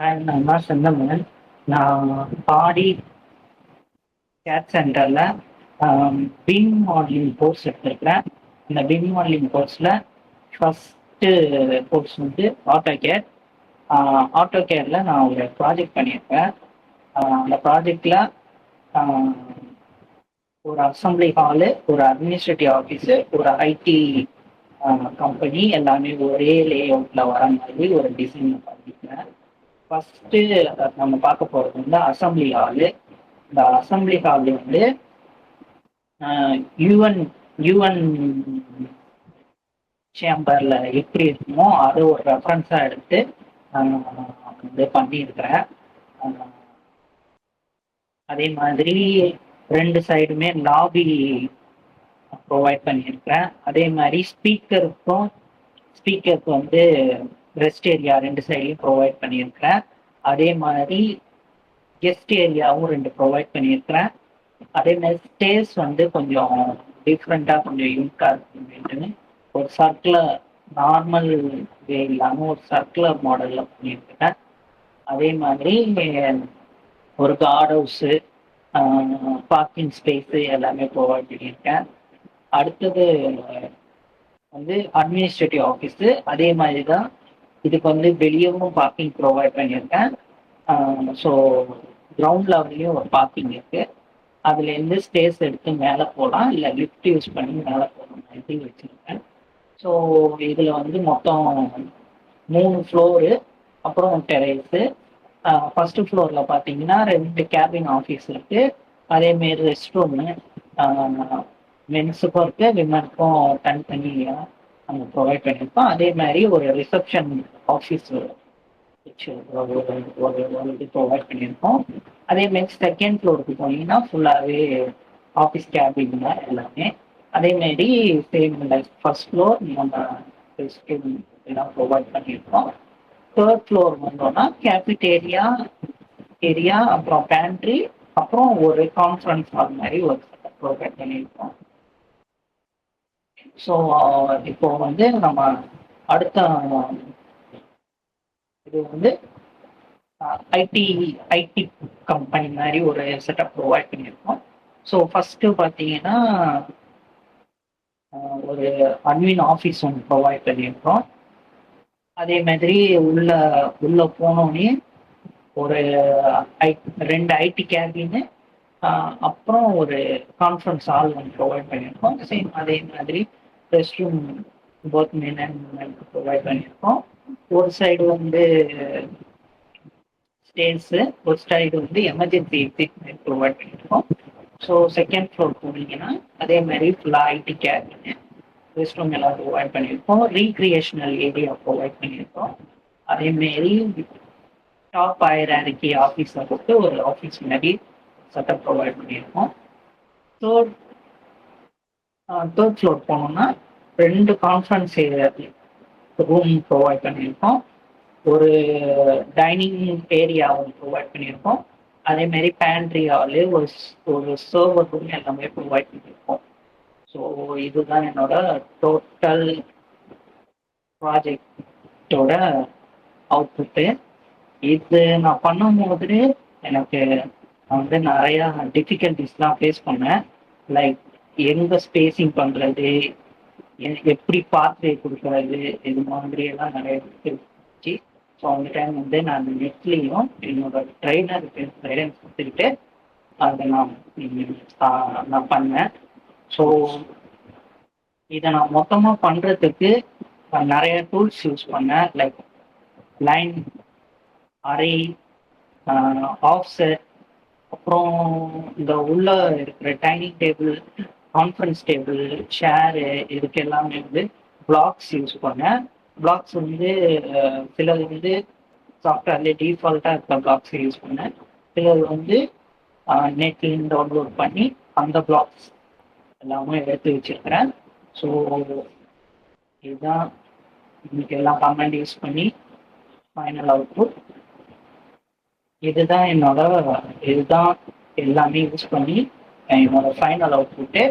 நான் தான் செந்தமிழன். நான் பாடி கேட் சென்டரில் பிம் மாடலிங் கோர்ஸ் எடுத்திருக்கிறேன். இந்த பிம் மாடலிங் கோர்ஸில் ஃபஸ்ட்டு கோர்ஸ் வந்து ஆட்டோ கேட். ஆட்டோ கேடில் நான் ஒரு ப்ராஜெக்ட் பண்ணியிருக்கேன். அந்த ப்ராஜெக்டில் ஒரு அசம்பிளி ஹாலு, ஒரு அட்மினிஸ்ட்ரேட்டிவ் ஆஃபீஸு, ஒரு ஐடி கம்பெனி எல்லாமே ஒரே லே அவுட்டில் வர மாதிரி ஒரு டிசைன் பண்ணியிருக்கேன். ஃபஸ்ட்டு நம்ம பார்க்க போகிறது வந்து அசம்பிளி ஹாலு. இந்த அசம்பிளி ஹால் வந்து யுஎன் யுஎன் சேம்பரில் எப்படி இருக்குமோ அதை ஒரு ரெஃபரன்ஸாக எடுத்து வந்து பண்ணியிருக்கிறேன். அதே மாதிரி ரெண்டு சைடுமே லாபி ப்ரொவைட் பண்ணியிருக்கிறேன். அதே மாதிரி ஸ்பீக்கருக்கு வந்து ரெஸ்ட் ஏரியா ரெண்டு சைட்லையும் ப்ரொவைட் பண்ணியிருக்கிறேன். அதே மாதிரி கெஸ்ட் ஏரியாவும் ரெண்டு ப்ரொவைட் பண்ணியிருக்கிறேன். அதே மாதிரி ஸ்டேஸ் வந்து கொஞ்சம் டிஃப்ரெண்ட்டாக கொஞ்சம் யூனிக்காக இருக்குன்னு ஒரு சர்க்குலர் நார்மல் வே இல்லாமல் ஒரு சர்க்குலர் மாடலில் பண்ணியிருக்கிறேன். அதே மாதிரி ஒரு கார்ட் ஹவுஸு, பார்க்கிங் ஸ்பேஸு எல்லாமே ப்ரொவைட் பண்ணியிருக்கேன். அடுத்தது வந்து அட்மினிஸ்ட்ரேட்டிவ் ஆஃபீஸு. அதே மாதிரி தான் இதுக்கு வந்து வெளியவும் பார்க்கிங் ப்ரொவைட் பண்ணியிருக்கேன். ஸோ கிரவுண்ட் லெவல்லையும் ஒரு பார்க்கிங் இருக்குது. அதுலேருந்து ஸ்டேஸ் எடுத்து மேலே போகலாம், இல்லை லிஃப்ட் யூஸ் பண்ணி மேலே போகிற மாதிரி வச்சுருக்கேன். ஸோ இதில் வந்து மொத்தம் 3 ஃப்ளோரு, அப்புறம் டெரேஸு. ஃபஸ்ட்டு ஃப்ளோரில் பார்த்தீங்கன்னா 2 கேபின் ஆஃபீஸ் இருக்குது. அதேமாரி ரெஸ்ட் ரூமு மென்ஸுக்கும் இருக்குது, விமனுக்கும் தனித்தனியாக நம்ம ப்ரொவைட் பண்ணியிருக்கோம். அதே மாதிரி ஒரு ரிசப்ஷன் ஆஃபீஸ் இது ப்ரொவைட் பண்ணியிருக்கோம். அதே மாதிரி செகண்ட் ஃப்ளோருக்கு போனீங்கன்னா ஃபுல்லாகவே ஆஃபீஸ் கேபின் தான் எல்லாமே. அதேமாரி சேம் லைக் ஃபர்ஸ்ட் ஃப்ளோர் நம்ம ரெஸ்ட் ரூம் எல்லாம் ப்ரொவைட் பண்ணியிருக்கோம். தேர்ட் ஃப்ளோர் வந்தோம்னா கேபிட்டேரியா ஏரியா, அப்புறம் பேண்ட்ரி, அப்புறம் ஒரு கான்ஃபரன்ஸ் ஹால் மாதிரி ஒரு செட்டப் ப்ரொவைட் பண்ணியிருக்கோம். ஸோ இப்போ வந்து நம்ம அடுத்த இது வந்து ஐடி ஐடி கம்பெனி மாதிரி ஒரு செட்டப் ப்ரொவைட் பண்ணியிருக்கோம். ஸோ ஃபஸ்ட்டு பார்த்தீங்கன்னா ஒரு அட்மின் ஆஃபீஸ் ஒன்று ப்ரொவைட் பண்ணியிருக்கோம். அதே மாதிரி உள்ள போனோடனே ஒரு 2 ஐடி கேபின்னு, அப்புறம் ஒரு கான்ஃபரன்ஸ் ஹால் ஒன்று ப்ரொவைட் பண்ணியிருக்கோம். சேம் அதே மாதிரி rest room both men and உமனுக்கு ப்ரொவைட் பண்ணியிருக்கோம். ஒரு சைடு வந்து ஸ்டேர்ஸு, ஒரு சைடு வந்து எமர்ஜென்சி எக்ஸிட் ப்ரொவைட் பண்ணியிருக்கோம். ஸோ செகண்ட் ஃப்ளோர் போனீங்கன்னா அதே மாதிரி ஃபுல்லாக ஐடி கேபின்னு, ரெஸ்ட் ரூம் எல்லாம் ப்ரொவைட் பண்ணியிருக்கோம். ரீக்ரியேஷனல் ஏரியா ப்ரொவைட் பண்ணியிருக்கோம். அதேமாரி டாப் ஹையரார்கி ஆஃபீஸை கொடுத்து ஒரு ஆஃபீஸ் மாதிரி செட்டப் ப்ரொவைட் பண்ணியிருக்கோம். தேர்ட் ஃப்ளோர் போனோம்னா 2 கான்ஃபரன்ஸ் ரூம் ப்ரொவைட் பண்ணியிருக்கோம். ஒரு டைனிங் ஏரியா ஒன்று ப்ரொவைட் பண்ணியிருக்கோம். அதேமாரி பேண்ட்ரி ஹாலு, ஒரு சர்வர் ரூம் எல்லாமே ப்ரொவைட் பண்ணியிருக்கோம். ஸோ இதுதான் என்னோட டோட்டல் ப்ராஜெக்டோட அவுட்புட்டு. இது நான் பண்ணும்போது எனக்கு வந்து நிறையா டிஃபிகல்டிஸ்லாம் ஃபேஸ் பண்ணேன். லைக் எங்கே ஸ்பேஸிங் பண்ணுறது, எப்படி பாத்வே கொடுக்கறது, இது மாதிரியெல்லாம் நிறைய இருந்துச்சு. ஸோ அந்த டைம் வந்து நான் நெட்லேயும் என்னோட ட்ரைனருக்கு கைடன்ஸ் கொடுத்துக்கிட்டு அதை நான் பண்ணேன். ஸோ இதை நான் மொத்தமாக பண்ணுறதுக்கு நிறைய டூல்ஸ் யூஸ் பண்ணேன். லைக் லைன், அரே, ஆஃப்செட், அப்புறம் இந்த உள்ள இருக்கிற dining table, conference table, share, இதுக்கு எல்லாமே வந்து பிளாக்ஸ் யூஸ் பண்ணேன். பிளாக்ஸ் வந்து சிலது வந்து சாஃப்ட்வேர்லேயே டிஃபால்ட்டாக இருக்கிற பிளாக்ஸ் யூஸ் பண்ணேன். சிலது வந்து நெட்லேருந்து டவுன்லோட் பண்ணி அந்த பிளாக்ஸ் எல்லாமே எடுத்து வச்சிருக்கிறேன். ஸோ இதுதான் இன்னைக்கு எல்லாம் கமெண்ட் யூஸ் பண்ணி ஃபைனல் அவுட்புட். இதுதான் எல்லாமே யூஸ் பண்ணி என்னோட ஃபைனல் அவுட்புட்டு.